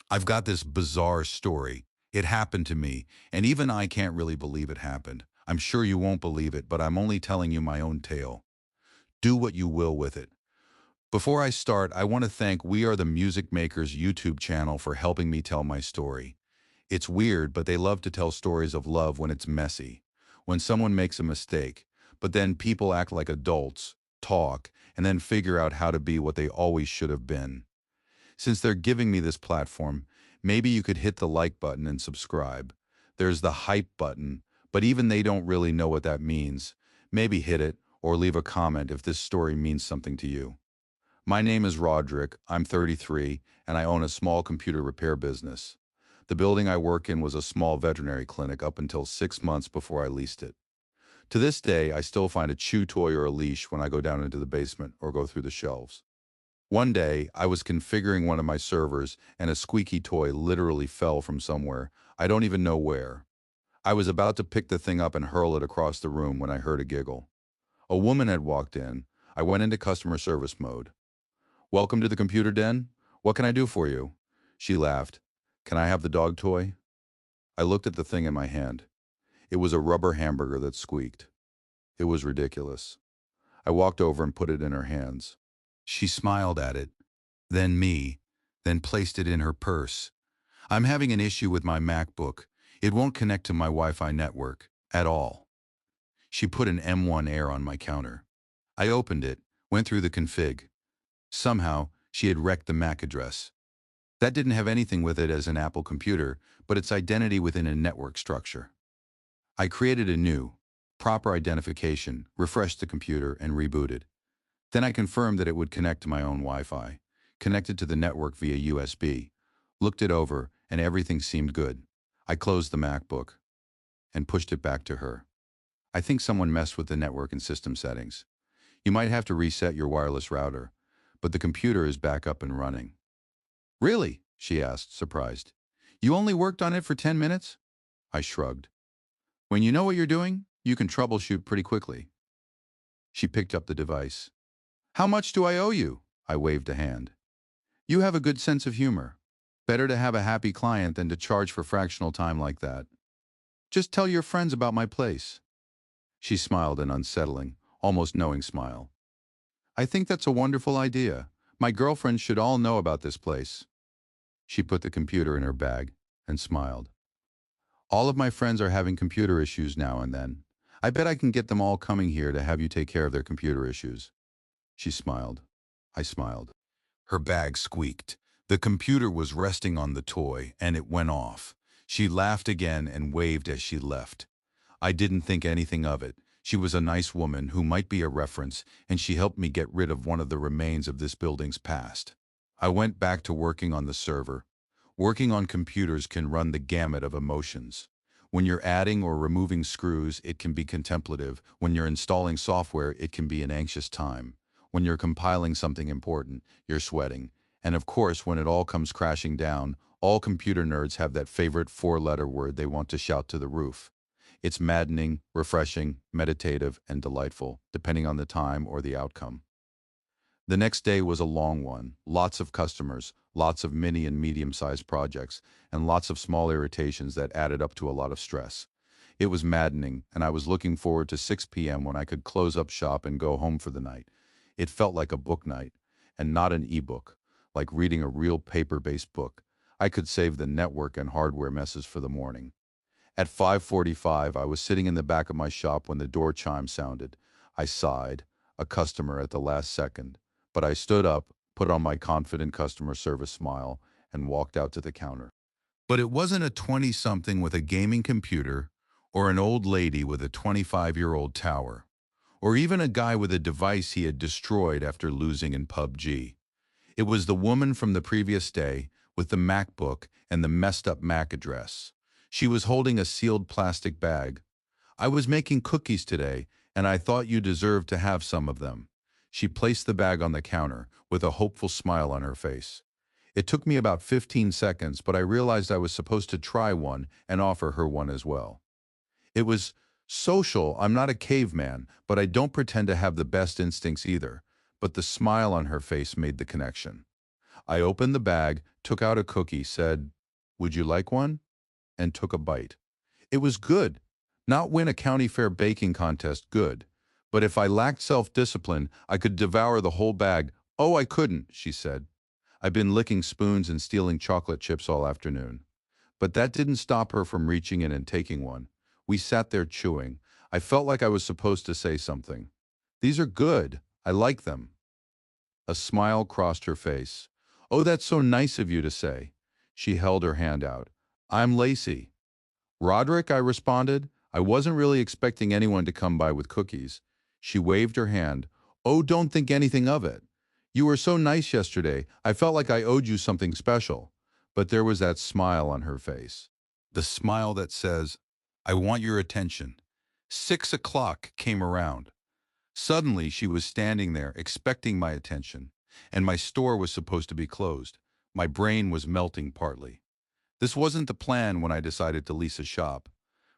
I've got this bizarre story. It happened to me, and even I can't really believe it happened. I'm sure you won't believe it, but I'm only telling you my own tale. Do what you will with it. Before I start, I want to thank We Are the Music Makers YouTube channel for helping me tell my story. It's weird, but they love to tell stories of love when it's messy, when someone makes a mistake, but then people act like adults, talk, and then figure out how to be what they always should have been. Since they're giving me this platform, maybe you could hit the like button and subscribe. There's the hype button, but even they don't really know what that means. Maybe hit it or leave a comment if this story means something to you. My name is Roderick, I'm 33, and I own a small computer repair business. The building I work in was a small veterinary clinic up until 6 months before I leased it. To this day, I still find a chew toy or a leash when I go down into the basement or go through the shelves. One day, I was configuring one of my servers and a squeaky toy literally fell from somewhere. I don't even know where. I was about to pick the thing up and hurl it across the room when I heard a giggle. A woman had walked in. I went into customer service mode. "Welcome to the computer den. What can I do for you?" She laughed. "Can I have the dog toy?" I looked at the thing in my hand. It was a rubber hamburger that squeaked. It was ridiculous. I walked over and put it in her hands. She smiled at it, then me, then placed it in her purse. "I'm having an issue with my MacBook. It won't connect to my Wi-Fi network at all." She put an M1 Air on my counter. I opened it, went through the config. Somehow, she had wrecked the MAC address. That didn't have anything with it as an Apple computer, but its identity within a network structure. I created a new, proper identification, refreshed the computer, and rebooted. Then I confirmed that it would connect to my own Wi-Fi, connected to the network via USB, looked it over, and everything seemed good. I closed the MacBook and pushed it back to her. "I think someone messed with the network and system settings. You might have to reset your wireless router, but the computer is back up and running." "Really?" she asked, surprised. "You only worked on it for 10 minutes?" I shrugged. "When you know what you're doing, you can troubleshoot pretty quickly." She picked up the device. "How much do I owe you?" I waved a hand. "You have a good sense of humor. Better to have a happy client than to charge for fractional time like that. Just tell your friends about my place." She smiled an unsettling, almost knowing smile. "I think that's a wonderful idea. My girlfriends should all know about this place." She put the computer in her bag and smiled. "All of my friends are having computer issues now and then. I bet I can get them all coming here to have you take care of their computer issues." She smiled. I smiled. Her bag squeaked. The computer was resting on the toy, and it went off. She laughed again and waved as she left. I didn't think anything of it. She was a nice woman who might be a reference, and she helped me get rid of one of the remains of this building's past. I went back to working on the server. Working on computers can run the gamut of emotions. When you're adding or removing screws, it can be contemplative. When you're installing software, it can be an anxious time. When you're compiling something important, you're sweating. And of course, when it all comes crashing down, all computer nerds have that favorite four-letter word they want to shout to the roof. It's maddening, refreshing, meditative, and delightful, depending on the time or the outcome. The next day was a long one. Lots of customers, lots of mini and medium-sized projects, and lots of small irritations that added up to a lot of stress. It was maddening, and I was looking forward to 6 p.m. when I could close up shop and go home for the night. It felt like a book night, and not an e-book, like reading a real paper-based book. I could save the network and hardware messes for the morning. At 5:45, I was sitting in the back of my shop when the door chime sounded. I sighed, a customer at the last second, but I stood up, put on my confident customer service smile, and walked out to the counter. But it wasn't a 20-something with a gaming computer, or an old lady with a 25-year-old tower, or even a guy with a device he had destroyed after losing in PUBG. It was the woman from the previous day, with the MacBook and the messed-up MAC address. She was holding a sealed plastic bag. "I was making cookies today, and I thought you deserved to have some of them." She placed the bag on the counter, with a hopeful smile on her face. It took me about 15 seconds, but I realized I was supposed to try one and offer her one as well. It was social. I'm not a caveman, but I don't pretend to have the best instincts either. But the smile on her face made the connection. I opened the bag, took out a cookie, said, "Would you like one?" and took a bite. It was good. Not win a county fair baking contest good. But if I lacked self-discipline, I could devour the whole bag. "Oh, I couldn't," she said. "I've been licking spoons and stealing chocolate chips all afternoon." But that didn't stop her from reaching in and taking one. We sat there chewing. I felt like I was supposed to say something. "These are good. I like them." A smile crossed her face. "Oh, that's so nice of you to say." She held her hand out. "I'm Lacey." "Roderick," I responded. I wasn't really expecting anyone to come by with cookies. She waved her hand. "Oh, don't think anything of it. You were so nice yesterday. I felt like I owed you something special." But there was that smile on her face. The smile that says, "I want your attention." 6 o'clock came around. Suddenly, she was standing there, expecting my attention, and my store was supposed to be closed. My brain was melting partly. This wasn't the plan when I decided to lease a shop,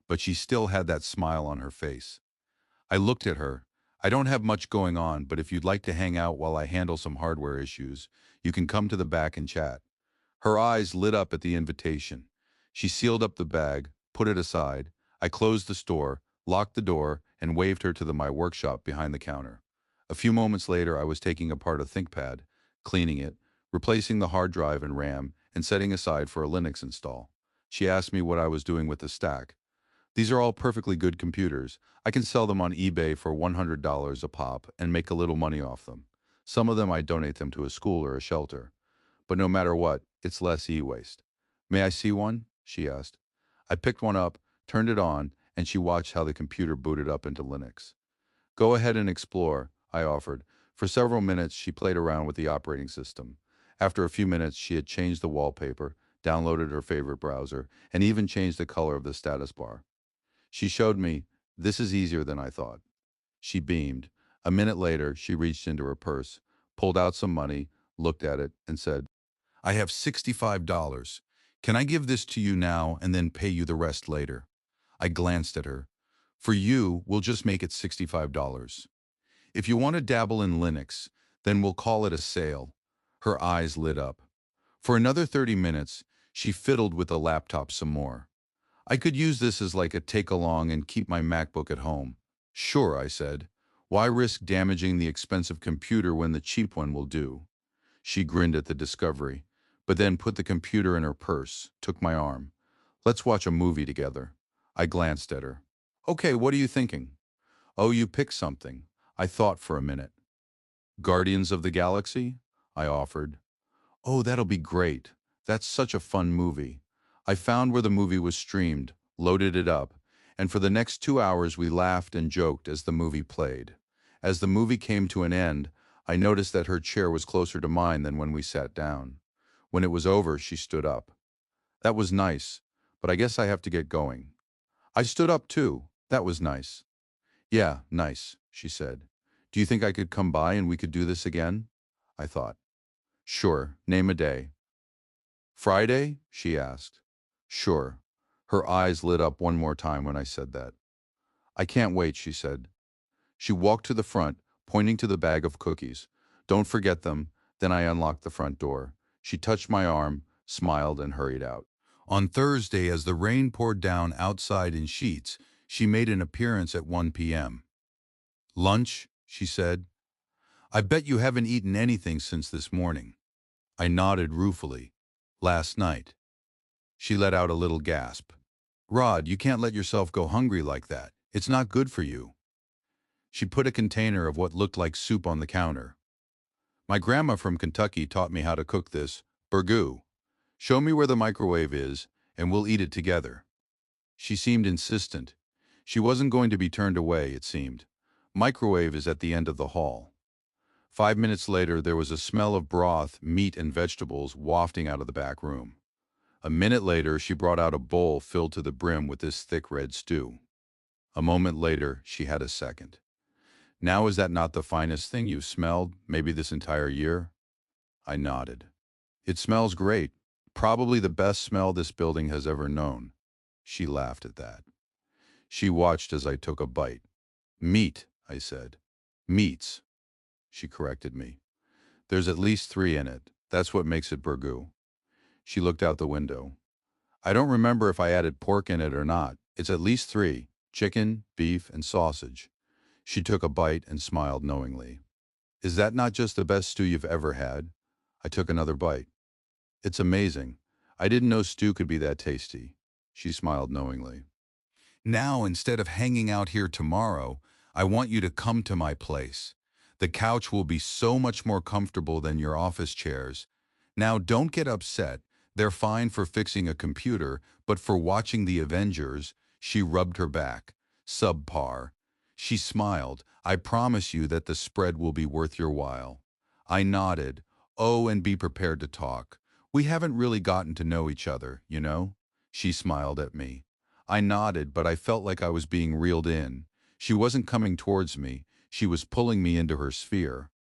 but she still had that smile on her face. I looked at her. "I don't have much going on, but if you'd like to hang out while I handle some hardware issues, you can come to the back and chat." Her eyes lit up at the invitation. She sealed up the bag, put it aside. I closed the store, locked the door, and waved her to my workshop behind the counter. A few moments later, I was taking apart a ThinkPad, cleaning it, replacing the hard drive and RAM, and setting aside for a Linux install. She asked me what I was doing with the stack. "These are all perfectly good computers. I can sell them on eBay for $100 a pop and make a little money off them. Some of them I donate them to a school or a shelter. But no matter what, it's less e-waste." "May I see one?" she asked. I picked one up, turned it on, and she watched how the computer booted up into Linux. "Go ahead and explore," I offered. For several minutes, she played around with the operating system. After a few minutes, she had changed the wallpaper, downloaded her favorite browser, and even changed the color of the status bar. She showed me, "This is easier than I thought." She beamed. A minute later, she reached into her purse, pulled out some money, looked at it, and said, "I have $65. Can I give this to you now and then pay you the rest later?" I glanced at her. "For you, we'll just make it $65. If you want to dabble in Linux, then we'll call it a sale." Her eyes lit up. For another 30 minutes, she fiddled with the laptop some more. "I could use this as like a take-along and keep my MacBook at home." "Sure," I said. "Why risk damaging the expensive computer when the cheap one will do?" She grinned at the discovery, but then put the computer in her purse, took my arm. "Let's watch a movie together." I glanced at her. "Okay, what are you thinking?" "Oh, you pick something." I thought for a minute. "Guardians of the Galaxy?" I offered. "Oh, that'll be great. That's such a fun movie." I found where the movie was streamed, loaded it up, and for the next 2 hours we laughed and joked as the movie played. As the movie came to an end, I noticed that her chair was closer to mine than when we sat down. When it was over, she stood up. "That was nice, but I guess I have to get going." I stood up too. "That was nice." "Yeah, nice," she said. "Do you think I could come by and we could do this again?" I thought. "Sure, name a day." "Friday?" she asked. "Sure." Her eyes lit up one more time when I said that. "I can't wait," she said. She walked to the front, pointing to the bag of cookies. "Don't forget them." Then I unlocked the front door. She touched my arm, smiled, and hurried out. On Thursday, as the rain poured down outside in sheets, she made an appearance at 1 p.m. "Lunch?" she said. "I bet you haven't eaten anything since this morning." I nodded ruefully. "Last night." She let out a little gasp. "Rod, you can't let yourself go hungry like that. It's not good for you." She put a container of what looked like soup on the counter. "My grandma from Kentucky taught me how to cook this burgoo. Show me where the microwave is, and we'll eat it together." She seemed insistent. She wasn't going to be turned away, it seemed. "Microwave is at the end of the hall." 5 minutes later, there was a smell of broth, meat, and vegetables wafting out of the back room. A minute later, she brought out a bowl filled to the brim with this thick red stew. A moment later, she had a second. "Now, is that not the finest thing you've smelled, maybe this entire year?" I nodded. "It smells great. Probably the best smell this building has ever known." She laughed at that. She watched as I took a bite. "Meat," I said. "Meats," she corrected me. "There's at least 3 in it. That's what makes it burgoo." She looked out the window. I don't remember if I added pork in it or not. It's at least three: chicken, beef, and sausage. She took a bite and smiled knowingly. Is that not just the best stew you've ever had? I took another bite. It's amazing. I didn't know stew could be that tasty. She smiled knowingly. Now, instead of hanging out here tomorrow, I want you to come to my place. The couch will be so much more comfortable than your office chairs. Now, don't get upset. They're fine for fixing a computer, but for watching the Avengers, she rubbed her back. Subpar. She smiled. I promise you that the spread will be worth your while. I nodded. Oh, and be prepared to talk. We haven't really gotten to know each other, you know? She smiled at me. I nodded, but I felt like I was being reeled in. She wasn't coming towards me. She was pulling me into her sphere.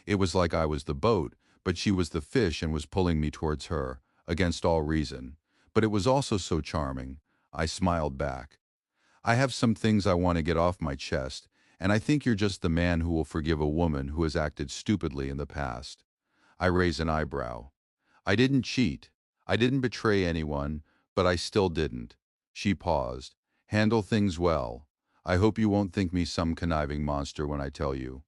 It was like I was the boat, but she was the fish and was pulling me towards her, against all reason. But it was also so charming. I smiled back. I have some things I want to get off my chest, and I think you're just the man who will forgive a woman who has acted stupidly in the past. I raised an eyebrow. I didn't cheat. I didn't betray anyone, but I still didn't. She paused. Handle things well. I hope you won't think me some conniving monster when I tell you.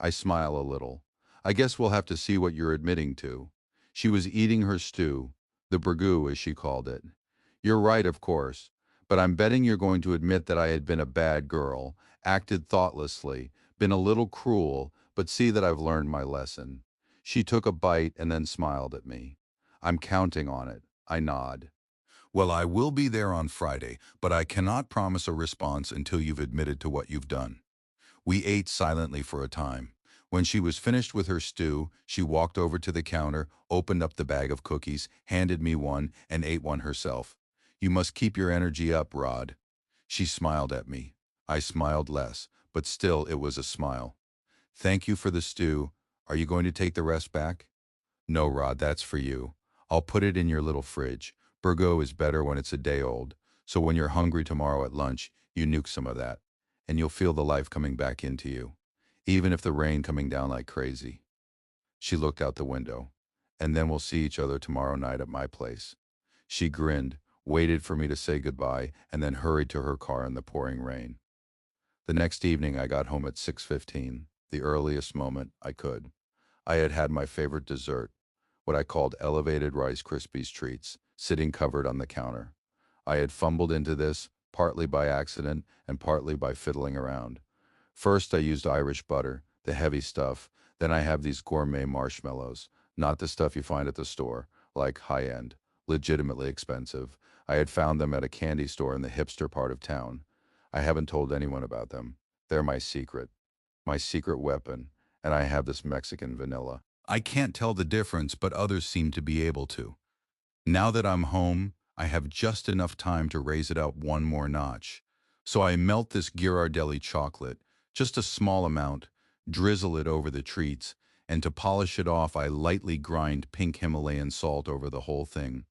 I smile a little. I guess we'll have to see what you're admitting to. She was eating her stew, the burgoo as she called it. You're right, of course, but I'm betting you're going to admit that I had been a bad girl, acted thoughtlessly, been a little cruel, but see that I've learned my lesson. She took a bite and then smiled at me. I'm counting on it. I nod. Well, I will be there on Friday, but I cannot promise a response until you've admitted to what you've done. We ate silently for a time. When she was finished with her stew, she walked over to the counter, opened up the bag of cookies, handed me one, and ate one herself. You must keep your energy up, Rod. She smiled at me. I smiled less, but still it was a smile. Thank you for the stew. Are you going to take the rest back? No, Rod, that's for you. I'll put it in your little fridge. Burgo is better when it's a day old, so when you're hungry tomorrow at lunch, you nuke some of that, and you'll feel the life coming back into you, even if the rain coming down like crazy. She looked out the window. And then we'll see each other tomorrow night at my place. She grinned, waited for me to say goodbye, and then hurried to her car in the pouring rain. The next evening I got home at 6:15, the earliest moment I could. I had had my favorite dessert, what I called elevated Rice Krispies treats, sitting covered on the counter. I had fumbled into this, partly by accident and partly by fiddling around. First, I used Irish butter, the heavy stuff. Then I have these gourmet marshmallows, not the stuff you find at the store, like high-end, legitimately expensive. I had found them at a candy store in the hipster part of town. I haven't told anyone about them. They're my secret weapon, and I have this Mexican vanilla. I can't tell the difference, but others seem to be able to. Now that I'm home, I have just enough time to raise it up one more notch. So I melt this Ghirardelli chocolate, just a small amount, drizzle it over the treats, and to polish it off I lightly grind pink Himalayan salt over the whole thing.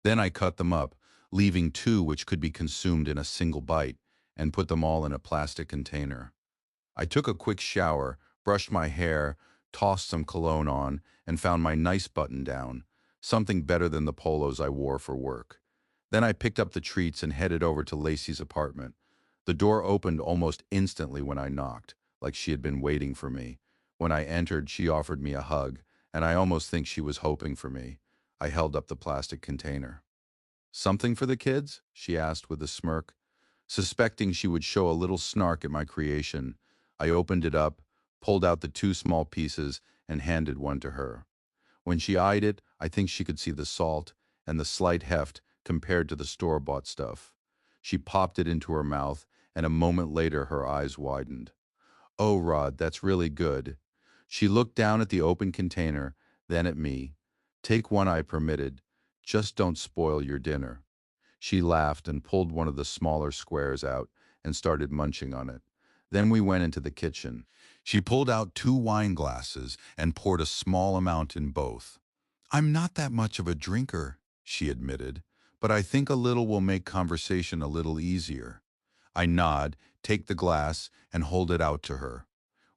Then I cut them up, leaving two which could be consumed in a single bite, and put them all in a plastic container. I took a quick shower, brushed my hair, tossed some cologne on, and found my nice button down, something better than the polos I wore for work. Then I picked up the treats and headed over to Lacey's apartment. The door opened almost instantly when I knocked, like she had been waiting for me. When I entered, she offered me a hug, and I almost think she was hoping for me. I held up the plastic container. Something for the kids? She asked with a smirk. Suspecting she would show a little snark at my creation, I opened it up, pulled out the two small pieces, and handed one to her. When she eyed it, I think she could see the salt and the slight heft compared to the store-bought stuff. She popped it into her mouth, and a moment later her eyes widened. Oh, Rod, that's really good. She looked down at the open container, then at me. Take one, I permitted. Just don't spoil your dinner. She laughed and pulled one of the smaller squares out and started munching on it. Then we went into the kitchen. She pulled out two wine glasses and poured a small amount in both. I'm not that much of a drinker, she admitted, but I think a little will make conversation a little easier. I nod, take the glass, and hold it out to her.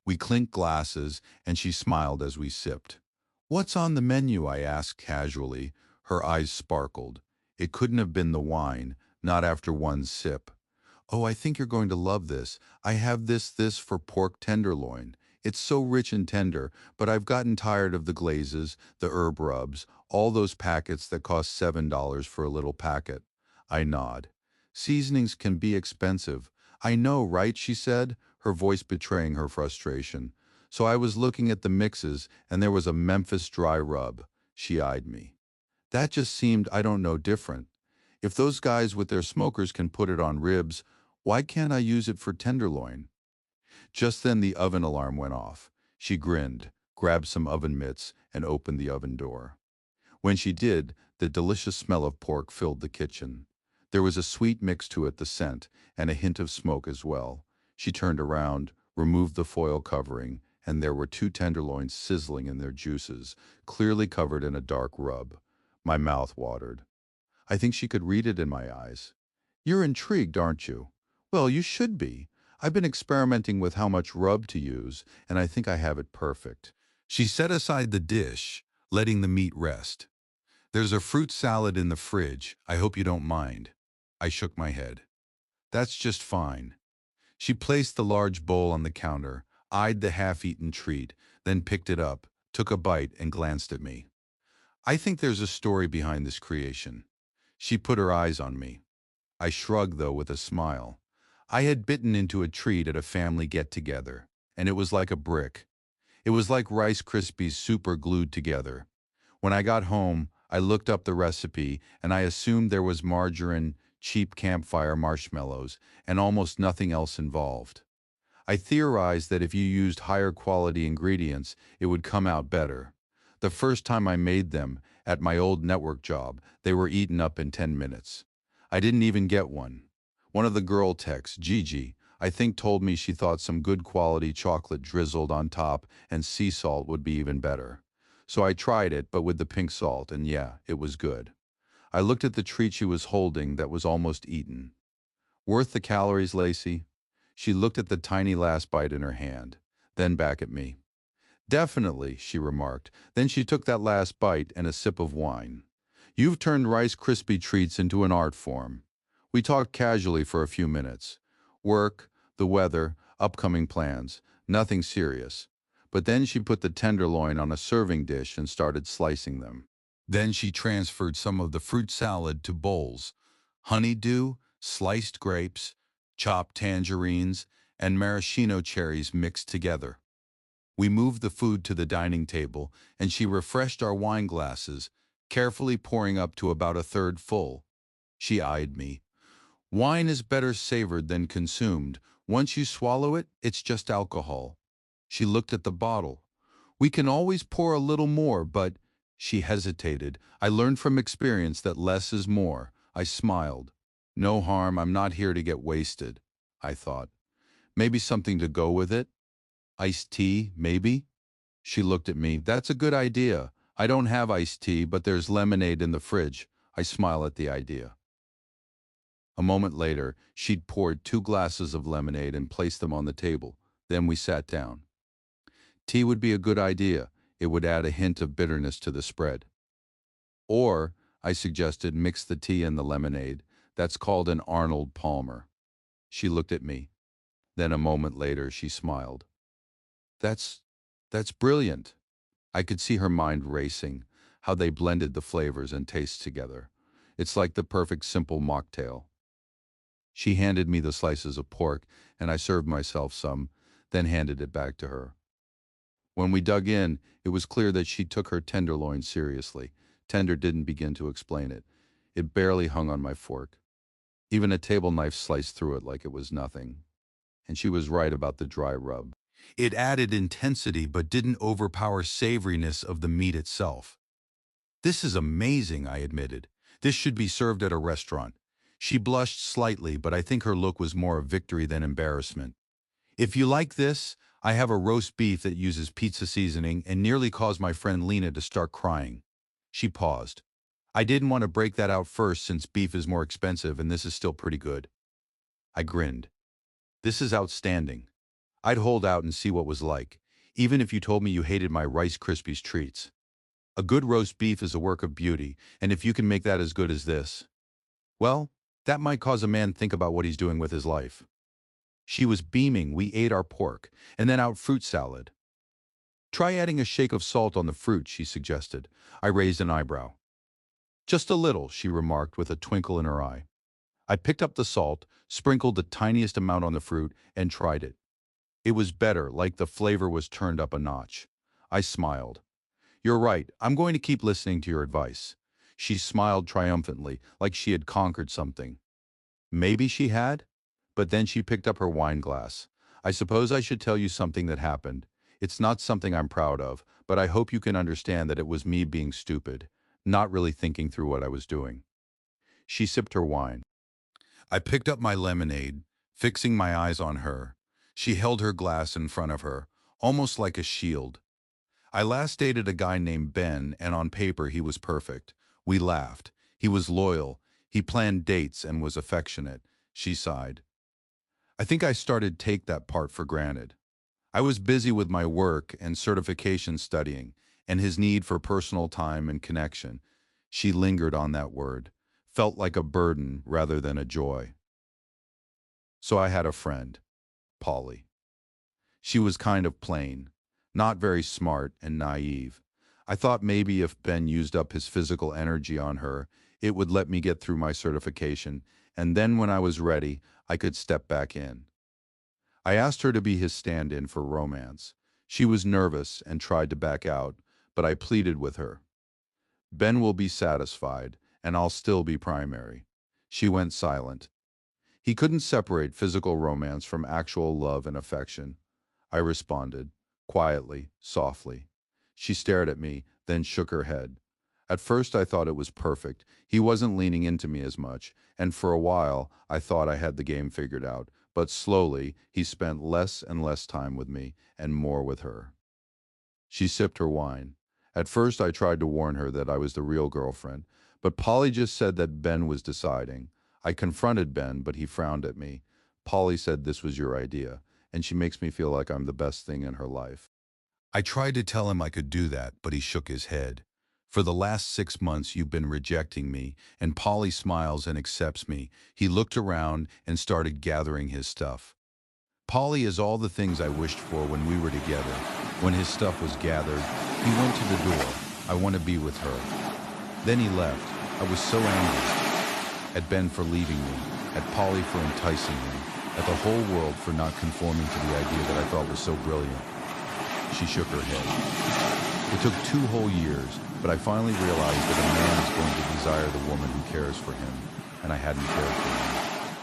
We clinked glasses, and she smiled as we sipped. What's on the menu? I asked casually, Her eyes sparkled. It couldn't have been the wine, not after one sip. "Oh, I think you're going to love this. I have this for pork tenderloin. It's so rich and tender, but I've gotten tired of the glazes, the herb rubs, all those packets that cost $7 for a little packet." I nod. "Seasonings can be expensive." "I know, right?" she said, her voice betraying her frustration. "So I was looking at the mixes, and there was a Memphis dry rub." She eyed me. "That just seemed, I don't know, different. If those guys with their smokers can put it on ribs, why can't I use it for tenderloin?" Just then the oven alarm went off. She grinned, grabbed some oven mitts, and opened the oven door. When she did, the delicious smell of pork filled the kitchen. There was a sweet mix to it, the scent, and a hint of smoke as well. She turned around, removed the foil covering, and there were two tenderloins sizzling in their juices, clearly covered in a dark rub. My mouth watered. I think she could read it in my eyes. "You're intrigued, aren't you? Well, you should be. I've been experimenting with how much rub to use, and I think I have it perfect." She set aside the dish, letting the meat rest. "There's a fruit salad in the fridge. I hope you don't mind." I shook my head. "That's just fine." She placed the large bowl on the counter, eyed the half-eaten treat, then picked it up, took a bite, and glanced at me. "I think there's a story behind this creation." She put her eyes on me. I shrugged, though, with a smile. I had bitten into a treat at a family get-together, and it was like a brick. It was like Rice Krispies super glued together. When I got home, I looked up the recipe, and I assumed there was margarine, cheap campfire marshmallows, and almost nothing else involved. I theorized that if you used higher quality ingredients, it would come out better. The first time I made them, at my old network job, they were eaten up in 10 minutes. I didn't even get one. One of the girl techs, Gigi, I think told me she thought some good quality chocolate drizzled on top and sea salt would be even better. So I tried it, but with the pink salt, and yeah, it was good. I looked at the treat she was holding that was almost eaten. "Worth the calories, Lacey?" She looked at the tiny last bite in her hand, then back at me. "Definitely," she remarked. Then she took that last bite and a sip of wine. "You've turned Rice Krispie treats into an art form." We talked casually for a few minutes. Work, the weather, upcoming plans, nothing serious. But then she put the tenderloin on a serving dish and started slicing them. Then she transferred some of the fruit salad to bowls. Honeydew, sliced grapes, chopped tangerines, and maraschino cherries mixed together. We moved the food to the dining table, and she refreshed our wine glasses, carefully pouring up to about a third full. She eyed me. "Wine is better savored than consumed. Once you swallow it, it's just alcohol." She looked at the bottle. "We can always pour a little more, but—" She hesitated. I learned from experience that less is more. I smiled. "No harm, I'm not here to get wasted," I thought. "Maybe something to go with it? Iced tea, maybe?" She looked at me. "That's a good idea. I don't have iced tea, but there's lemonade in the fridge." I smiled at the idea. A moment later, she'd poured 2 glasses of lemonade and placed them on the table. Then we sat down. "Tea would be a good idea. It would add a hint of bitterness to the spread." "Or," I suggested, "mix the tea and the lemonade. That's called an Arnold Palmer." She looked at me. Then a moment later, she smiled. That's, that's brilliant." I could see her mind racing, how they blended the flavors and tastes together. It's like the perfect simple mocktail. She handed me the slices of pork, and I served myself some, then handed it back to her. When we dug in, it was clear that she took her tenderloin seriously. Tender didn't begin to explain it. It barely hung on my fork. Even a table knife sliced through it like it was nothing. And she was right about the dry rub. It added intensity but didn't overpower savoriness of the meat itself. "This is amazing," I admitted. "This should be served at a restaurant." She blushed slightly, but I think her look was more of victory than embarrassment. "If you like this, I have a roast beef that uses pizza seasoning and nearly caused my friend Lena to start crying." She paused. "I didn't want to break that out first since beef is more expensive and this is still pretty good." I grinned. "This is outstanding. I'd hold out and see what was like, even if you told me you hated my Rice Krispies treats." A good roast beef is a work of beauty, and if you can make that as good as this, well, that might cause a man think about what he's doing with his life. She was beaming. We ate our pork, and then out fruit salad. Try adding a shake of salt on the fruit, she suggested. I raised an eyebrow. Just a little, she remarked with a twinkle in her eye. I picked up the salt, sprinkled the tiniest amount on the fruit, and tried it. It was better, like the flavor was turned up a notch. I smiled. You're right, I'm going to keep listening to your advice. She smiled triumphantly, like she had conquered something. Maybe she had? But then she picked up her wine glass. I suppose I should tell you something that happened. It's not something I'm proud of, but I hope you can understand that it was me being stupid, not really thinking through what I was doing. She sipped her wine. I picked up my lemonade, fixing my eyes on her. She held her glass in front of her, almost like a shield. I last dated a guy named Ben, and on paper he was perfect. We laughed. He was loyal. He planned dates and was affectionate. She sighed. I think I started to take that part for granted. I was busy with my work and certification studying, and his need for personal time and connection. She lingered on that word, felt like a burden rather than a joy. So I had a friend, Polly. She was kind of plain, not very smart and naive. I thought maybe if Ben used up his physical energy on her, it would let me get through my certification, and then when I was ready, I could step back in. I asked her to be his stand-in for romance. She was nervous and tried to back out, but I pleaded with her. Ben will be satisfied, and I'll still be primary. She went silent. He couldn't separate physical romance from actual love and affection. I responded, quietly, softly. She stared at me, then shook her head. At first I thought it was perfect. He wasn't leaning into me as much, and for a while I thought I had the game figured out. But slowly he spent less and less time with me and more with her. She sipped her wine. At first I tried to warn her that I was the real girlfriend, but Polly just said that Ben was deciding. I confronted Ben, but he frowned at me. Polly said this was your idea, and she makes me feel like I'm the best thing in her life. I tried to tell him I could do that, but he shook his head. For the last 6 months you've been rejecting me, and Polly smiles and accepts me. He looked around and started gathering his stuff. Polly is all the things I wished for when we were together. When his stuff was gathered, he went to the door. I want to be with her. Then he left. I was so angry. At Ben for leaving me, at Polly for enticing him, at the whole world for not conforming to the idea that I thought was so brilliant. She shook her head. It took 2 whole years, but I finally realized that a man is going to desire the woman who cares for him, and I hadn't cared for him.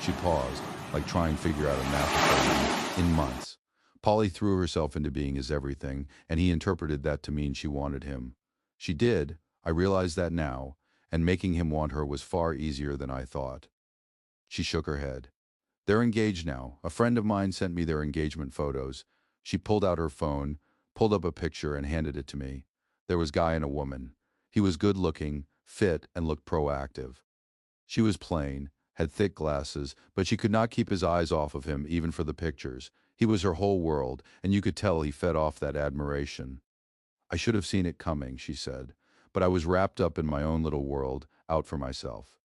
She paused, like trying to figure out a math equation. In months, Polly threw herself into being his everything, and he interpreted that to mean she wanted him. She did, I realize that now, and making him want her was far easier than I thought. She shook her head. They're engaged now. A friend of mine sent me their engagement photos. She pulled out her phone, pulled up a picture, and handed it to me. There was a guy and a woman. He was good-looking, fit, and looked proactive. She was plain, had thick glasses, but she could not keep his eyes off of him even for the pictures. He was her whole world, and you could tell he fed off that admiration. I should have seen it coming, she said, but I was wrapped up in my own little world, out for myself.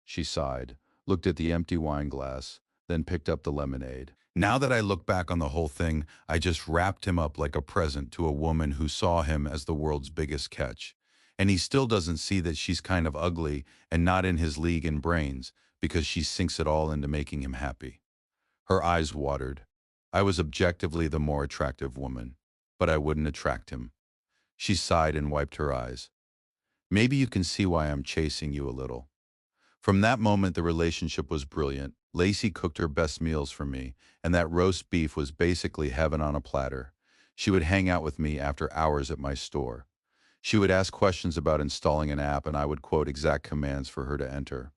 She sighed, looked at the empty wine glass, then picked up the lemonade. Now that I look back on the whole thing, I just wrapped him up like a present to a woman who saw him as the world's biggest catch. And he still doesn't see that she's kind of ugly and not in his league in brains because she sinks it all into making him happy. Her eyes watered. I was objectively the more attractive woman, but I wouldn't attract him. She sighed and wiped her eyes. Maybe you can see why I'm chasing you a little. From that moment, the relationship was brilliant. Lacey cooked her best meals for me, and that roast beef was basically heaven on a platter. She would hang out with me after hours at my store. She would ask questions about installing an app, and I would quote exact commands for her to enter.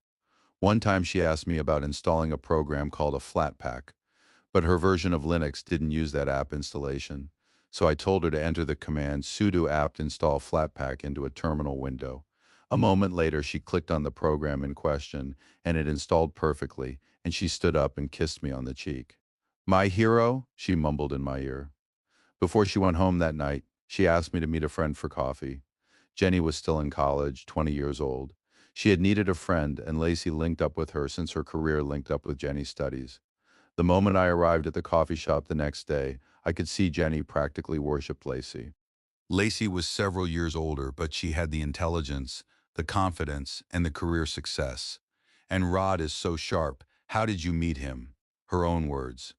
One time she asked me about installing a program called a Flatpak, but her version of Linux didn't use that app installation. So I told her to enter the command sudo apt install Flatpak into a terminal window. A moment later, she clicked on the program in question, and it installed perfectly, and she stood up and kissed me on the cheek. My hero, she mumbled in my ear. Before she went home that night, she asked me to meet a friend for coffee. Jenny was still in college, 20 years old. She had needed a friend, and Lacey linked up with her since her career linked up with Jenny's studies. The moment I arrived at the coffee shop the next day, I could see Jenny practically worshipped Lacey. Lacey was several years older, but she had the intelligence, the confidence, and the career success. And Rod is so sharp. How did you meet him? Her own words.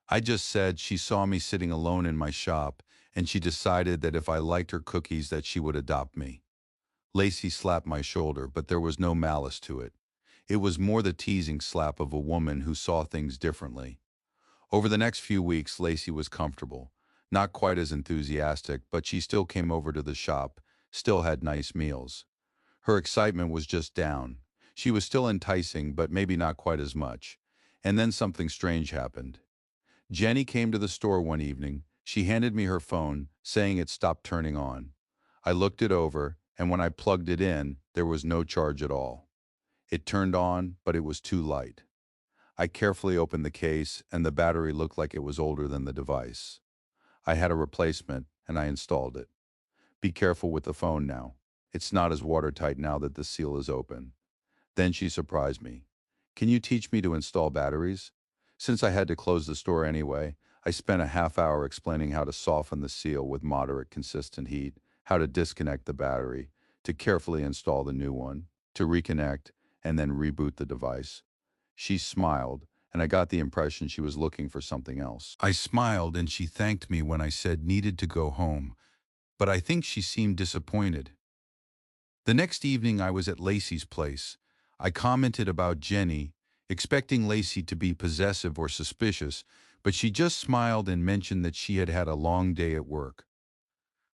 I just said she saw me sitting alone in my shop, and she decided that if I liked her cookies that she would adopt me. Lacey slapped my shoulder, but there was no malice to it. It was more the teasing slap of a woman who saw things differently. Over the next few weeks, Lacey was comfortable. Not quite as enthusiastic, but she still came over to the shop, still had nice meals. Her excitement was just down. She was still enticing, but maybe not quite as much. And then something strange happened. Jenny came to the store one evening. She handed me her phone, saying it stopped turning on. I looked it over, and when I plugged it in, there was no charge at all. It turned on, but it was too light. I carefully opened the case, and the battery looked like it was older than the device. I had a replacement, and I installed it. Be careful with the phone now. It's not as watertight now that the seal is open. Then she surprised me. Can you teach me to install batteries? Since I had to close the store anyway, I spent a half hour explaining how to soften the seal with moderate consistent heat, how to disconnect the battery, to carefully install the new one, to reconnect, and then reboot the device. She smiled, and I got the impression she was looking for something else. I smiled, and she thanked me when I said needed to go home, but I think she seemed disappointed. The next evening I was at Lacey's place. I commented about Jenny, expecting Lacey to be possessive or suspicious, but she just smiled and mentioned that she had had a long day at work.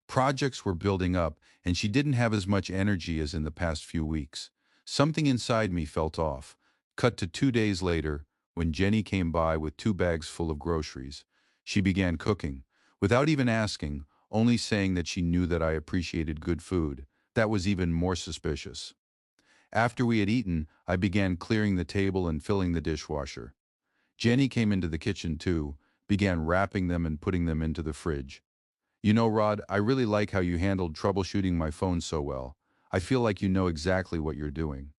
Projects were building up, and she didn't have as much energy as in the past few weeks. Something inside me felt off. Cut to 2 days later, when Jenny came by with 2 bags full of groceries. She began cooking, without even asking, only saying that she knew that I appreciated good food. That was even more suspicious. After we had eaten, I began clearing the table and filling the dishwasher. Jenny came into the kitchen too, began wrapping them and putting them into the fridge. You know, Rod, I really like how you handled troubleshooting my phone so well. I feel like you know exactly what you're doing.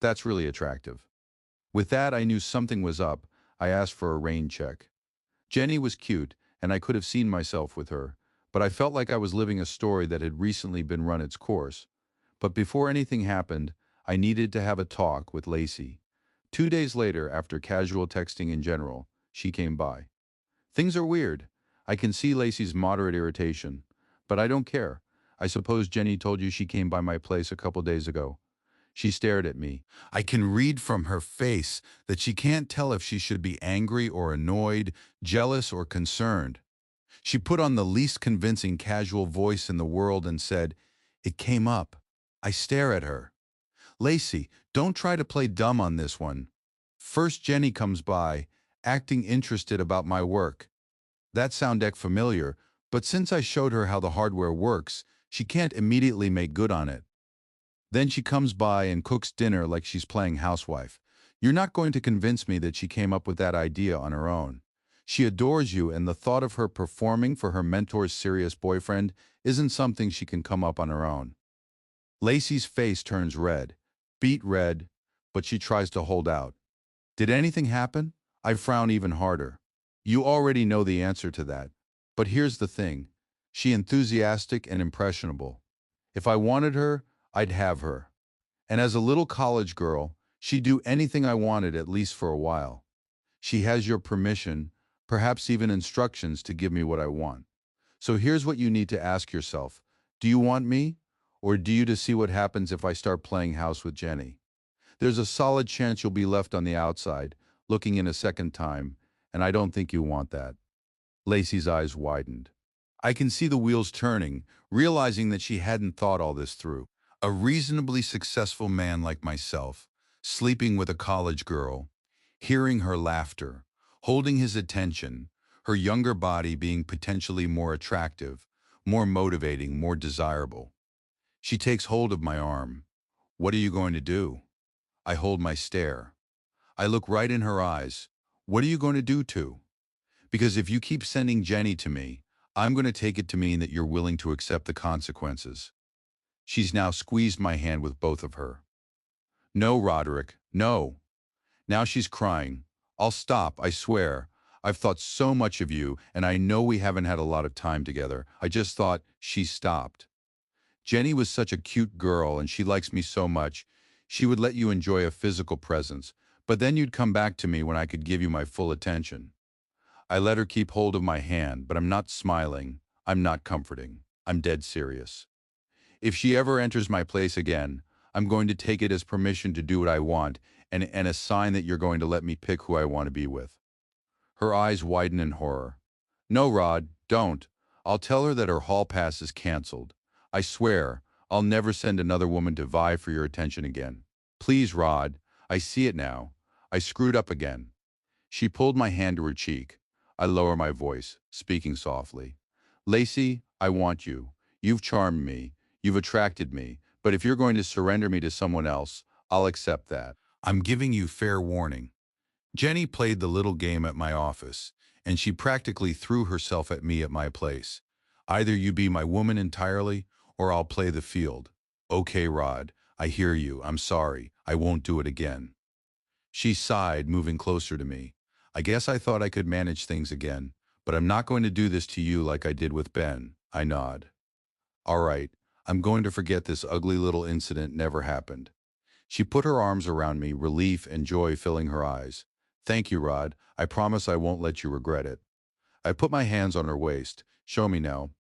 That's really attractive. With that, I knew something was up. I asked for a rain check. Jenny was cute, and I could have seen myself with her, but I felt like I was living a story that had recently been run its course. But before anything happened, I needed to have a talk with Lacey. 2 days later, after casual texting in general, she came by. Things are weird. I can see Lacey's moderate irritation, but I don't care. I suppose Jenny told you she came by my place a couple days ago. She stared at me. I can read from her face that she can't tell if she should be angry or annoyed, jealous or concerned. She put on the least convincing casual voice in the world and said, "It came up." I stare at her. Lacey, don't try to play dumb on this one. First Jenny comes by, acting interested about my work. That sounded familiar, but since I showed her how the hardware works, she can't immediately make good on it. Then she comes by and cooks dinner like she's playing housewife. You're not going to convince me that she came up with that idea on her own. She adores you, and the thought of her performing for her mentor's serious boyfriend isn't something she can come up on her own. Lacey's face turns red, beet red, but she tries to hold out. Did anything happen? I frown even harder. You already know the answer to that. But here's the thing. She enthusiastic and impressionable. If I wanted her, I'd have her. And as a little college girl, she'd do anything I wanted at least for a while. She has your permission, perhaps even instructions to give me what I want. So here's what you need to ask yourself. Do you want me? Or do you to see what happens if I start playing house with Jenny? There's a solid chance you'll be left on the outside, looking in a second time, and I don't think you want that. Lacey's eyes widened. I can see the wheels turning, realizing that she hadn't thought all this through. A reasonably successful man like myself, sleeping with a college girl, hearing her laughter, holding his attention, her younger body being potentially more attractive, more motivating, more desirable. She takes hold of my arm. What are you going to do? I hold my stare. I look right in her eyes. What are you going to do to? Because if you keep sending Jenny to me, I'm going to take it to mean that you're willing to accept the consequences. She's now squeezed my hand with both of her. No, Roderick, no. Now she's crying. I'll stop, I swear. I've thought so much of you, and I know we haven't had a lot of time together. I just thought she stopped. Jenny was such a cute girl, and she likes me so much. She would let you enjoy a physical presence, but then you'd come back to me when I could give you my full attention. I let her keep hold of my hand, but I'm not smiling. I'm not comforting. I'm dead serious. If she ever enters my place again, I'm going to take it as permission to do what I want and a sign that you're going to let me pick who I want to be with. Her eyes widen in horror. No, Rod, don't. I'll tell her that her hall pass is canceled. I swear, I'll never send another woman to vie for your attention again. Please, Rod, I see it now. I screwed up again. She pulled my hand to her cheek. I lower my voice, speaking softly. Lacey, I want you. You've charmed me. You've attracted me. But if you're going to surrender me to someone else, I'll accept that. I'm giving you fair warning. Jenny played the little game at my office, and she practically threw herself at me at my place. Either you be my woman entirely, or I'll play the field. Okay, Rod, I hear you. I'm sorry. I won't do it again. She sighed, moving closer to me. I guess I thought I could manage things again, but I'm not going to do this to you like I did with Ben. I nod. All right, I'm going to forget this ugly little incident never happened. She put her arms around me, relief and joy filling her eyes. Thank you, Rod. I promise I won't let you regret it. I put my hands on her waist. Show me now.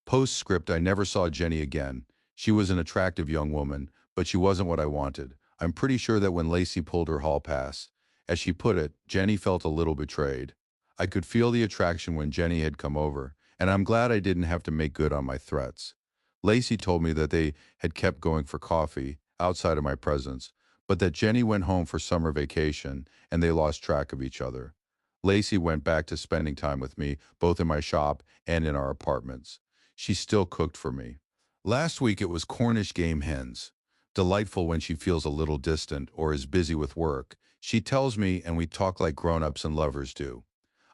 Postscript, I never saw Jenny again. She was an attractive young woman, but she wasn't what I wanted. I'm pretty sure that when Lacey pulled her hall pass, as she put it, Jenny felt a little betrayed. I could feel the attraction when Jenny had come over, and I'm glad I didn't have to make good on my threats. Lacey told me that they had kept going for coffee outside of my presence, but that Jenny went home for summer vacation and they lost track of each other. Lacey went back to spending time with me, both in my shop and in our apartments. She still cooked for me. Last week it was Cornish game hens. Delightful when she feels a little distant or is busy with work. She tells me and we talk like grown-ups and lovers do.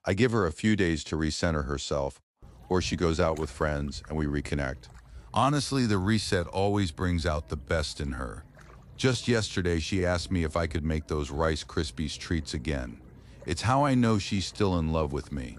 I give her a few days to recenter herself, or she goes out with friends and we reconnect. Honestly, the reset always brings out the best in her. Just yesterday, she asked me if I could make those Rice Krispies treats again. It's how I know she's still in love with me.